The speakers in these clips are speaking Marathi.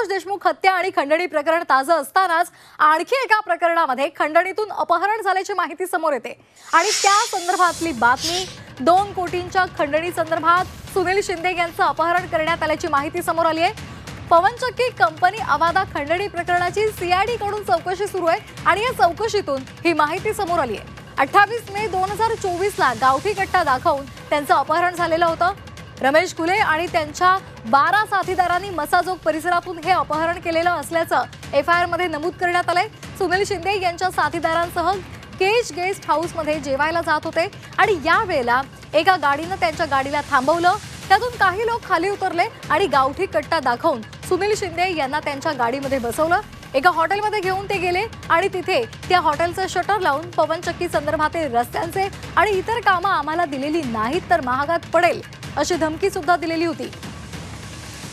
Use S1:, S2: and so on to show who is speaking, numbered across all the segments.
S1: संतोष देशमुख हत्या आणि खंडणी प्रकरण ताजं असतानाच आणखी एका प्रकरणामध्ये खंडणीतून अपहरण झाल्याची माहिती समोर येते आणि त्या संदर्भातली बातमी 2 कोटींच्या खंडणी संदर्भात सुनील शिंदे यांचं अपहरण करण्यात आल्याची माहिती समोर आली आहे। पवनचक्की कंपनी अवादा खंडणी प्रकरणाची सीआयडी कडून चौकशी सुरू आहे आणि या चौकशीतून ही माहिती समोर आली आहे। 28 मे 2024 ला गावठी कट्टा दाखवून त्यांचं अपहरण झालेलं होतं। रमेश घुले आणि त्यांच्या 12 साथीदारांनी मसाजोग परिसरातून हे अपहरण केलेलं असल्याचं एफआयआर मध्ये नमूद करण्यात आलंय। सुनील शिंदे यांच्या साथीदारांसह केज गेस्ट हाऊस मध्ये जेवायला जात होते आणि यावेळेला एका गाडीनं त्यांच्या गाडीला थांबवलं। त्यातून काही लोक खाली उतरले आणि गावठी कट्टा दाखवून सुनील शिंदे यांना त्यांच्या गाडीमध्ये बसवलं। एका हॉटेलमध्ये घेऊन ते गेले आणि तिथे त्या हॉटेलचं शटर लावून पवनचक्की संदर्भातील रस्त्यांचे आणि इतर कामं आम्हाला दिलेली नाहीत तर महागात पडेल अशी धमकी सुद्धा दिलेली होती।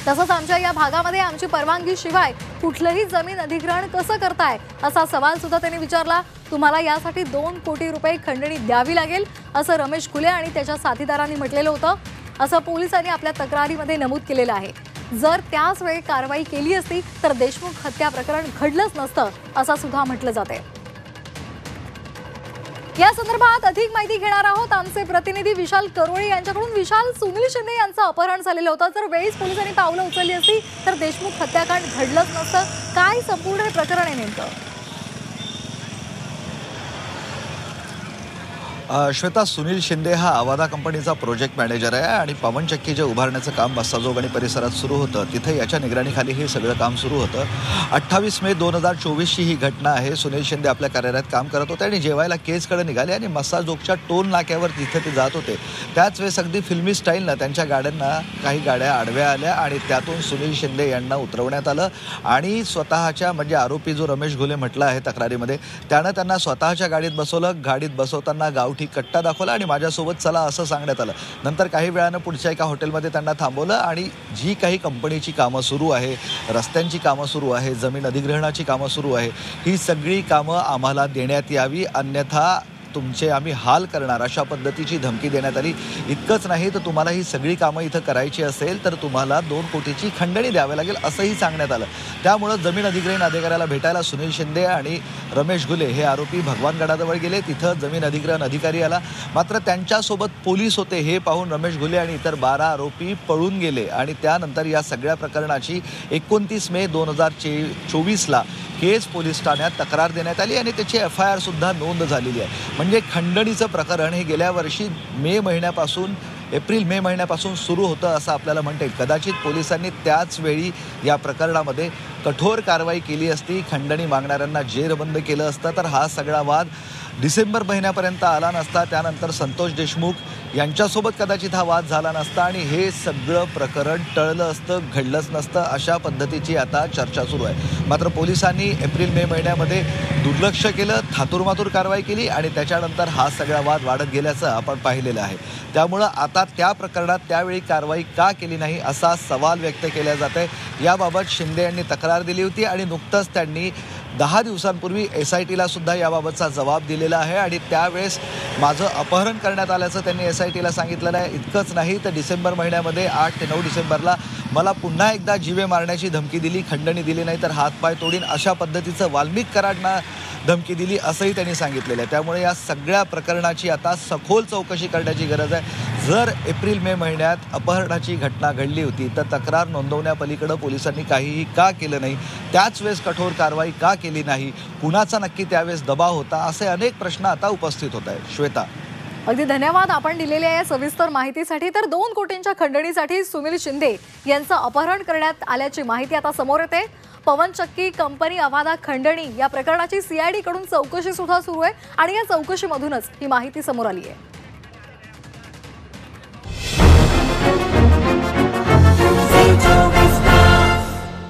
S1: तसंच आमच्या या भागामध्ये आमची परवानगी शिवाय कुठलंही जमीन अधिग्रहण कसं करताय असा सवाल सुद्धा त्यांनी विचारला। तुम्हाला यासाठी 2 कोटी रुपये खंडणी द्यावी लागेल असं रमेश घुले आणि त्याच्या साथीदारांनी म्हटलेलं होतं, असं पोलिसांनी आपल्या तक्रारीमध्ये नमूद केलेलं आहे। जर त्याच वेळी कारवाई केली असती तर देशमुख हत्या प्रकरण घडलंच नसतं असं सुद्धा म्हटलं जाते। या संदर्भात अधिक माहिती घेणार आहोत आमचे प्रतिनिधी विशाल करोळे यांच्याकडून। विशाल, सुनील शिंदे यांचं अपहरण झालेलं होतं, जर वेळीच पोलिसांनी पावलं उचलली असती तर देशमुख हत्याकांड घडलंच नसतं। काय संपूर्ण हे प्रकरण आहे नेमकं?
S2: श्वेता, सुनील शिंदे हा अवादा कंपनीचा प्रोजेक्ट मॅनेजर आहे आणि पवनचक्की जे उभारण्याचं काम मसाजोग आणि परिसरात सुरू होतं तिथे याच्या निगराणीखाली हे सगळं काम सुरू होतं। 28 मे 2024 ची ही घटना आहे। सुनील शिंदे आपल्या कार्यालयात काम करत होते आणि जेवायला केजकडे निघाले आणि मसाजोगच्या टोल नाक्यावर तिथे ते जात होते। त्याच वेळेस अगदी फिल्मी स्टाईलनं त्यांच्या गाड्यांना काही गाड्या आडव्या आल्या आणि त्यातून सुनील शिंदे यांना उतरवण्यात आलं आणि स्वतःच्या म्हणजे आरोपी जो रमेश घुले म्हटलं आहे तक्रारीमध्ये त्यानं त्यांना स्वतःच्या गाडीत बसवलं। गाडीत बसवताना गावठी कट्टा दाखवला आणि माझ्यासोबत चला असं सांगण्यात आलं। नंतर काही वेळानं पुढच्या एका हॉटेलमध्ये त्यांना थांबवलं आणि जी काही कंपनीची कामं सुरू आहे, रस्त्यांची कामं सुरू आहे, जमीन अधिग्रहणाची कामं सुरू आहे, ही सगळी कामं आम्हाला देण्यात यावी, अन्यथा तुमचे आम्ही हाल करणार अशा पद्धतीची धमकी देण्यात आली। इतकंच नाही तर तुम्हाला ही सगळी कामं इथं करायची असेल तर तुम्हाला 2 कोटीची खंडणी द्यावी लागेल असंही सांगण्यात आलं। त्यामुळं जमीन अधिग्रहण अधिकाऱ्याला भेटायला सुनील शिंदे आणि रमेश घुले हे आरोपी भगवानगडाजवळ गेले। तिथं जमीन अधिग्रहण अधिकारी आला, मात्र त्यांच्यासोबत पोलीस होते हे पाहून रमेश घुले आणि इतर 12 आरोपी पळून गेले आणि त्यानंतर या सगळ्या प्रकरणाची 29 मे 2024 ला केज पोलीस ठाण्यात तक्रार देण्यात आली आणि त्याची एफआयआर सुद्धा नोंद झालेली आहे। म्हणजे खंडणीचं प्रकरण हे गेल्या वर्षी एप्रिल मे महिन्यापासून सुरू होतं असं आपल्याला म्हणता येईल। कदाचित पोलिसांनी त्याच वेळी या प्रकरणामध्ये कठोर कारवाई केली असती, खंडणी मागणाऱ्यांना जेरबंद केलं असतं तर हा सगळा वाद डिसेंबर महिन्यापर्यंत आला नसता। त्यानंतर संतोष देशमुख यांच्यासोबत कदाचित हा वाद झाला नसता आणि हे सगळं प्रकरण टळलं असतं, घडलंच नसतं अशा पद्धतीची आता चर्चा सुरू आहे। मात्र पोलिसांनी एप्रिल मे महिन्यामध्ये दुर्लक्ष केलं, थातुरमातुर कारवाई केली आणि त्याच्यानंतर हा सगळा वाद वाढत गेल्याचं आपण पाहिलेलं आहे। त्यामुळं आता त्या प्रकरणात त्यावेळी कारवाई का केली नाही असा सवाल व्यक्त केला जात आहे। याबाबत शिंदे यांनी तक्रार दिली होती आणि नुकतंच त्यांनी 10 दिवसांपूर्वी SITला सुद्धा याबाबतचा जबाब दिलेला आहे आणि त्यावेळेस माझं अपहरण करण्यात आल्याचं त्यांनी SITला सांगितलेलं आहे। इतकंच नाही तर डिसेंबर महिन्यामध्ये 8 ते 9 डिसेंबरला मला पुन्हा एकदा जीवे मारण्याची धमकी दिली, खंडणी दिली नाही तर हातपाय तोडीन अशा पद्धतीचं वाल्मिक कराडना धमकी दिली असंही त्यांनी सांगितलेलं आहे। त्यामुळे या सगळ्या प्रकरणाची आता सखोल चौकशी करण्याची गरज आहे। जर एप्रिल मे महिन्यात अपहरणाची घटना घडली होती तर तक्रार नोंदवण्यापलीकडे पोलिसांनी काहीही का केलं नाही, त्याच वेळेस कठोर कारवाई का केली नाही, कुणाचा नक्की त्यावेळेस दबाव होता, असे अनेक प्रश्न आता उपस्थित होत आहेत। श्वेता,
S1: अगदी धन्यवाद आपण दिलेल्या या सविस्तर माहितीसाठी। तर 2 कोटींच्या खंडणीसाठी सुनील शिंदे यांचं अपहरण करण्यात आल्याची माहिती आता समोर येते। पवनचक्की कंपनी अवादा खंडणी या प्रकरणाची सीआयडी कडून चौकशी सुद्धा सुरू आहे आणि या चौकशीमधूनच ही माहिती समोर आली आहे।